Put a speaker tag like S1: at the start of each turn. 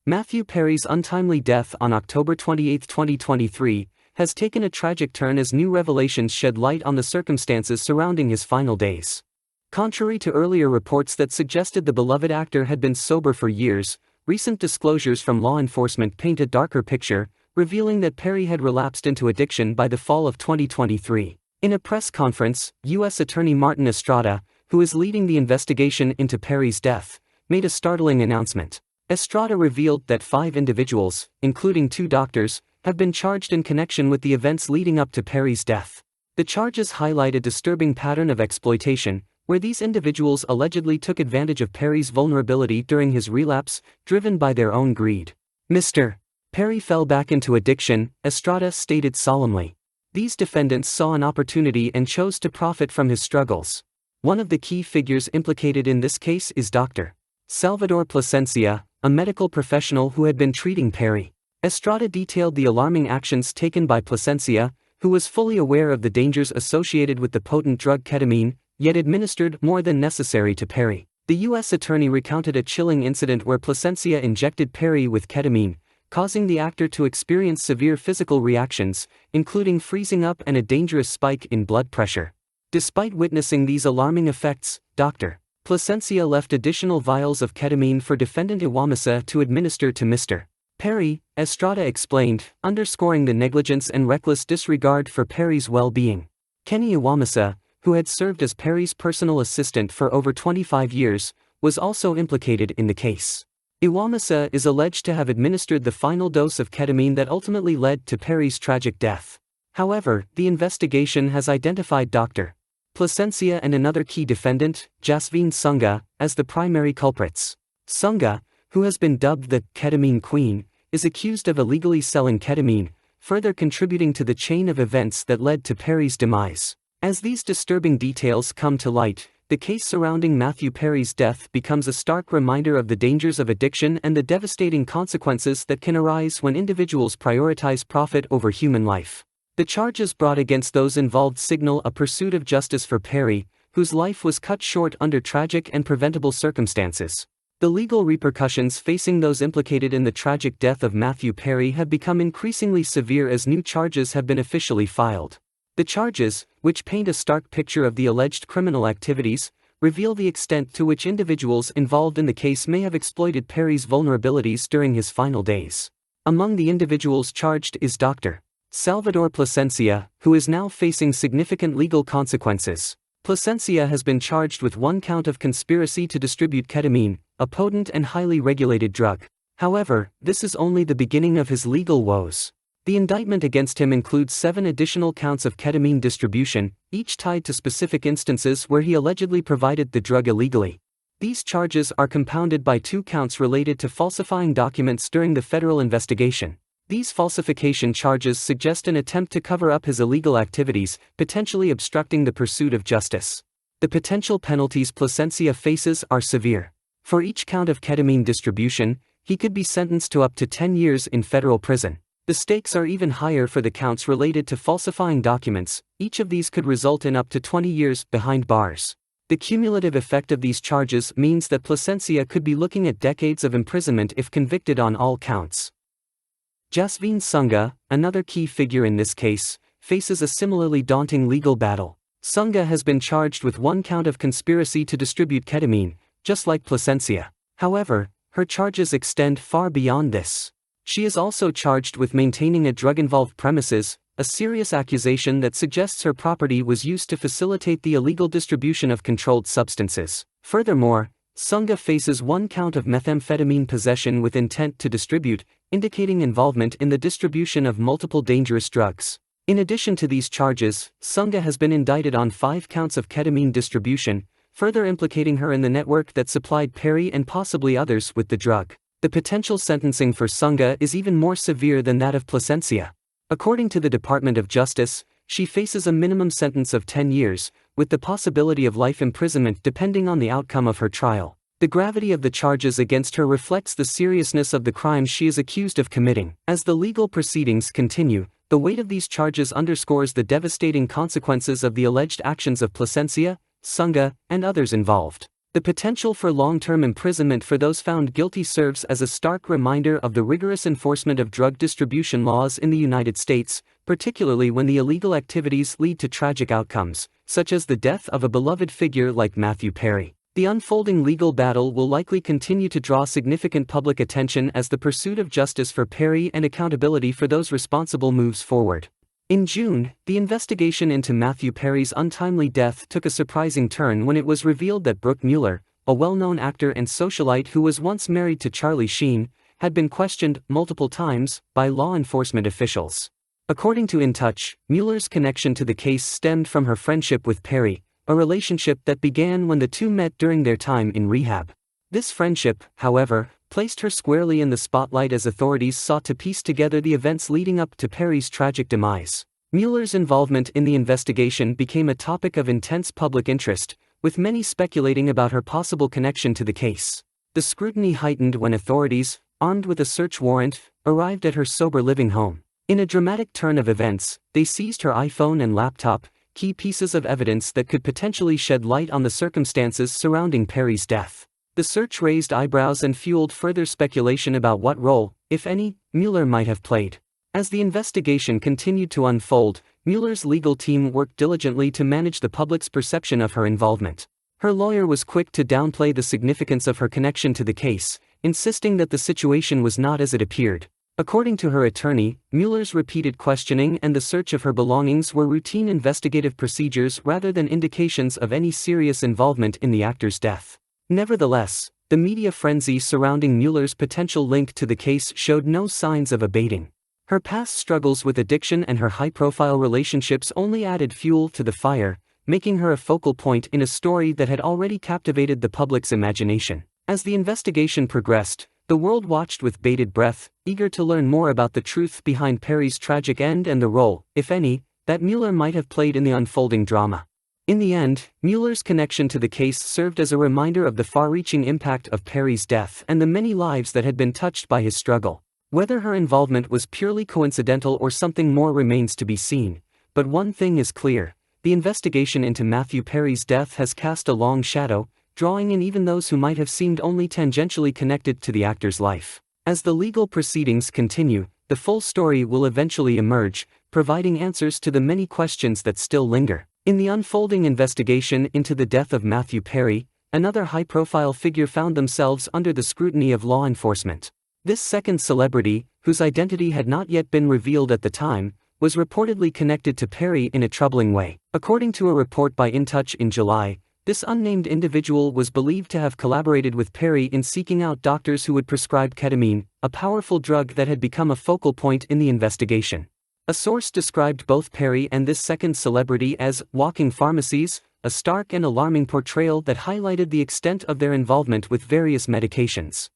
S1: Matthew Perry's untimely death on October 28, 2023, has taken a tragic turn as new revelations shed light on the circumstances surrounding his final days. Contrary to earlier reports that suggested the beloved actor had been sober for years, recent disclosures from law enforcement paint a darker picture, revealing that Perry had relapsed into addiction by the fall of 2023. In a press conference, U.S. Attorney Martin Estrada, who is leading the investigation into Perry's death, made a startling announcement. Estrada revealed that 5 individuals, including 2 doctors, have been charged in connection with the events leading up to Perry's death. The charges highlight a disturbing pattern of exploitation, where these individuals allegedly took advantage of Perry's vulnerability during his relapse, driven by their own greed. Mr. Perry fell back into addiction, Estrada stated solemnly. These defendants saw an opportunity and chose to profit from his struggles. One of the key figures implicated in this case is Dr. Salvador Plasencia, a medical professional who had been treating Perry. Estrada detailed the alarming actions taken by Plasencia, who was fully aware of the dangers associated with the potent drug ketamine, yet administered more than necessary to Perry. The U.S. attorney recounted a chilling incident where Plasencia injected Perry with ketamine, causing the actor to experience severe physical reactions, including freezing up and a dangerous spike in blood pressure. Despite witnessing these alarming effects, Dr. Plasencia left additional vials of ketamine for defendant Iwamasa to administer to Mr. Perry, Estrada explained, underscoring the negligence and reckless disregard for Perry's well-being. Kenny Iwamasa, who had served as Perry's personal assistant for over 25 years, was also implicated in the case. Iwamasa is alleged to have administered the final dose of ketamine that ultimately led to Perry's tragic death. However, the investigation has identified Dr. Plasencia and another key defendant, Jasveen Sunga, as the primary culprits. Sunga, who has been dubbed the ketamine queen, is accused of illegally selling ketamine, further contributing to the chain of events that led to Perry's demise. As these disturbing details come to light, the case surrounding Matthew Perry's death becomes a stark reminder of the dangers of addiction and the devastating consequences that can arise when individuals prioritize profit over human life. The charges brought against those involved signal a pursuit of justice for Perry, whose life was cut short under tragic and preventable circumstances. The legal repercussions facing those implicated in the tragic death of Matthew Perry have become increasingly severe as new charges have been officially filed. The charges, which paint a stark picture of the alleged criminal activities, reveal the extent to which individuals involved in the case may have exploited Perry's vulnerabilities during his final days. Among the individuals charged is Dr. Salvador Plasencia, who is now facing significant legal consequences. Plasencia has been charged with 1 count of conspiracy to distribute ketamine, a potent and highly regulated drug. However, this is only the beginning of his legal woes. The indictment against him includes 7 additional counts of ketamine distribution, each tied to specific instances where he allegedly provided the drug illegally. These charges are compounded by 2 counts related to falsifying documents during the federal investigation. These falsification charges suggest an attempt to cover up his illegal activities, potentially obstructing the pursuit of justice. The potential penalties Plasencia faces are severe. For each count of ketamine distribution, he could be sentenced to up to 10 years in federal prison. The stakes are even higher for the counts related to falsifying documents. Each of these could result in up to 20 years behind bars. The cumulative effect of these charges means that Plasencia could be looking at decades of imprisonment if convicted on all counts. Jasveen Sunga, another key figure in this case, faces a similarly daunting legal battle. Sunga has been charged with 1 count of conspiracy to distribute ketamine, just like Plasencia. However, her charges extend far beyond this. She is also charged with maintaining a drug-involved premises, a serious accusation that suggests her property was used to facilitate the illegal distribution of controlled substances. Furthermore, Sunga faces 1 count of methamphetamine possession with intent to distribute, indicating involvement in the distribution of multiple dangerous drugs. In addition to these charges, Sunga has been indicted on 5 counts of ketamine distribution, further implicating her in the network that supplied Perry and possibly others with the drug. The potential sentencing for Sunga is even more severe than that of Plasencia. According to the Department of Justice, she faces a minimum sentence of 10 years, with the possibility of life imprisonment depending on the outcome of her trial. The gravity of the charges against her reflects the seriousness of the crimes she is accused of committing. As the legal proceedings continue, the weight of these charges underscores the devastating consequences of the alleged actions of Plasencia, Sunga, and others involved. The potential for long-term imprisonment for those found guilty serves as a stark reminder of the rigorous enforcement of drug distribution laws in the United States, particularly when the illegal activities lead to tragic outcomes, such as the death of a beloved figure like Matthew Perry. The unfolding legal battle will likely continue to draw significant public attention as the pursuit of justice for Perry and accountability for those responsible moves forward. In June, the investigation into Matthew Perry's untimely death took a surprising turn when it was revealed that Brooke Mueller, a well-known actor and socialite who was once married to Charlie Sheen, had been questioned multiple times by law enforcement officials. According to In Touch, Mueller's connection to the case stemmed from her friendship with Perry, a relationship that began when the two met during their time in rehab. This friendship, however, placed her squarely in the spotlight as authorities sought to piece together the events leading up to Perry's tragic demise. Mueller's involvement in the investigation became a topic of intense public interest, with many speculating about her possible connection to the case. The scrutiny heightened when authorities, armed with a search warrant, arrived at her sober living home. In a dramatic turn of events, they seized her iPhone and laptop, key pieces of evidence that could potentially shed light on the circumstances surrounding Perry's death. The search raised eyebrows and fueled further speculation about what role, if any, Mueller might have played. As the investigation continued to unfold, Mueller's legal team worked diligently to manage the public's perception of her involvement. Her lawyer was quick to downplay the significance of her connection to the case, insisting that the situation was not as it appeared. According to her attorney, Mueller's repeated questioning and the search of her belongings were routine investigative procedures rather than indications of any serious involvement in the actor's death. Nevertheless, the media frenzy surrounding Mueller's potential link to the case showed no signs of abating. Her past struggles with addiction and her high-profile relationships only added fuel to the fire, making her a focal point in a story that had already captivated the public's imagination. As the investigation progressed, the world watched with bated breath, eager to learn more about the truth behind Perry's tragic end and the role, if any, that Mueller might have played in the unfolding drama. In the end, Mueller's connection to the case served as a reminder of the far-reaching impact of Perry's death and the many lives that had been touched by his struggle. Whether her involvement was purely coincidental or something more remains to be seen, but one thing is clear: the investigation into Matthew Perry's death has cast a long shadow, drawing in even those who might have seemed only tangentially connected to the actor's life. As the legal proceedings continue, the full story will eventually emerge, providing answers to the many questions that still linger. In the unfolding investigation into the death of Matthew Perry, another high-profile figure found themselves under the scrutiny of law enforcement. This second celebrity, whose identity had not yet been revealed at the time, was reportedly connected to Perry in a troubling way. According to a report by In Touch in July, this unnamed individual was believed to have collaborated with Perry in seeking out doctors who would prescribe ketamine, a powerful drug that had become a focal point in the investigation. A source described both Perry and this second celebrity as walking pharmacies, a stark and alarming portrayal that highlighted the extent of their involvement with various medications.